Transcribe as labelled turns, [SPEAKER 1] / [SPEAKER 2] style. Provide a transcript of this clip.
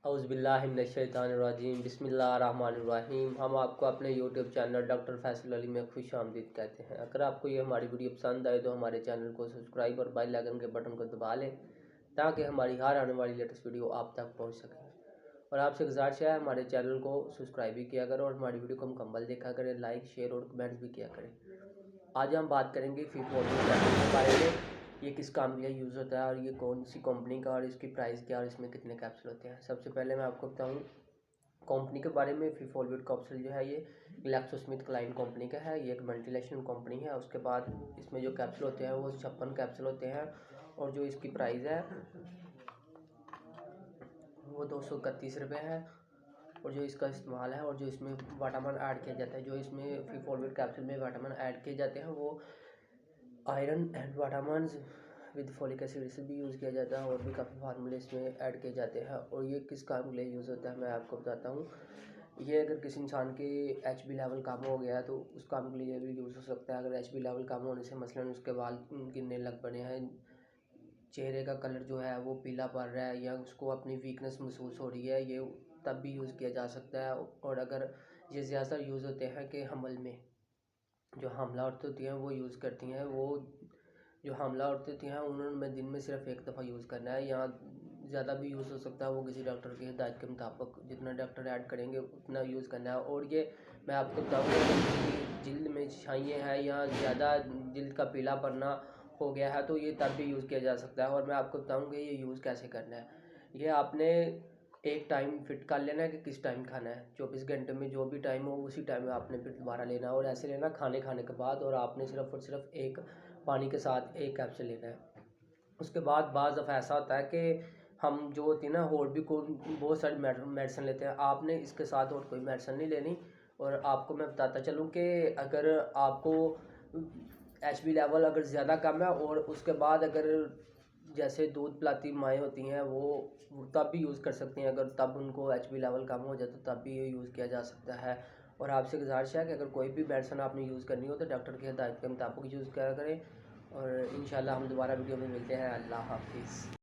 [SPEAKER 1] औज़ुबिल्लाहिमिनश्शैतानिर्रजीम बिस्मिल्लाहिर्रहमानिर्रहीम। हम आपको अपने YouTube channel doctor Faisal Ali में खुश आमदीद कहते हैं। अगर आपको ये हमारी वीडियो पसंद आए तो हमारे चैनल को सब्सक्राइब और बेल आइकन के बटन को दबा लें ताकि हमारी हर आने वाली लेटेस्ट वीडियो आप तक पहुंच सके। और आपसे गुजारिश है हमारे चैनल को सब्सक्राइब भी किया करें और हमारी वीडियो को मुकम्मल देखा करें, लाइक शेयर और कमेंट्स भी किया करें। आज हम बात करेंगे फीफोलियो के बारे में। ये किस काम के लिए यूज़ होता है और ये कौन सी कंपनी का और इसकी प्राइस क्या और इसमें कितने कैप्सूल होते हैं। सबसे पहले मैं आपको बताऊं कंपनी के बारे में। फीफोलियो कैप्सूल जो है ये ग्लैक्सोस्मिथक्लाइन कंपनी का है। ये एक मल्टीनेशनल कंपनी है। उसके बाद इसमें जो कैप्सूल होते हैं वो 56 कैप्सूल होते हैं और जो इसकी प्राइस है वो 231 रुपये है। और जो इसका इस्तेमाल है और जो इसमें विटामिन ऐड किया जाता है, जो इसमें फीफोलियो कैप्सूल में विटामिन ऐड किए जाते हैं वो iron and vitamin with folic acid से भी यूज़ किया जाता है और भी काफ़ी फार्मूले इसमें ऐड किए जाते हैं। और ये किस काम के लिए यूज़ होता है मैं आपको बताता हूँ। ये अगर किसी इंसान के HB लेवल कम हो गया तो उस काम के लिए भी यूज़ हो सकता है। अगर HB लेवल कम होने से मसलन उसके बाल गिरने लग पड़े हैं, चेहरे का कलर जो है वो पीला पड़ रहा है या उसको अपनी वीकनेस महसूस हो रही है, ये तब भी यूज़ किया जा सकता है। और अगर ये ज़्यादा यूज़ होते हैं कि हमल में जो हमला औरतें होती हैं वो यूज़ करती हैं, वो जो हमला औरतें होती हैं उन्होंने दिन में सिर्फ एक दफ़ा यूज़ करना है या ज़्यादा भी यूज़ हो सकता है। वो किसी डॉक्टर की हिदायत के मुताबिक जितना डॉक्टर ऐड करेंगे उतना यूज़ करना है। और ये मैं आपको बताऊँगा कि जिल्द में छाइयाँ हैं या ज़्यादा जिल्द का पीला पड़ना हो गया है तो ये तब भी यूज़ किया जा सकता है। और मैं आपको बताऊँगा ये यूज़ कैसे करना है। ये आपने एक टाइम फिट कर लेना है कि किस टाइम खाना है। 24 घंटे में जो भी टाइम हो उसी टाइम में आपने फिर दोबारा लेना है और ऐसे लेना खाने के बाद। और आपने सिर्फ और सिर्फ एक पानी के साथ एक कैप्सूल लेना है। उसके बाद बाज़ दफ़ा ऐसा होता है कि हम जो होती है ना और भी कोई बहुत सारी मेडिसिन लेते हैं, आपने इसके साथ और कोई मेडिसिन नहीं लेनी। और आपको मैं बताता चलूँ कि अगर आपको HB लेवल अगर ज़्यादा कम है और उसके बाद अगर जैसे दूध पिलाती माएँ होती हैं वो तब भी यूज़ कर सकती हैं। अगर तब उनको HB लेवल कम हो जाए तो तब भी ये यूज़ किया जा सकता है। और आपसे गुजारिश है कि अगर कोई भी मेडिसिन आपने यूज़ करनी हो तो डॉक्टर की हिदायत के मुताबिक यूज़ किया करें। और इंशाल्लाह हम दोबारा वीडियो में मिलते हैं। अल्लाह हाफिज़।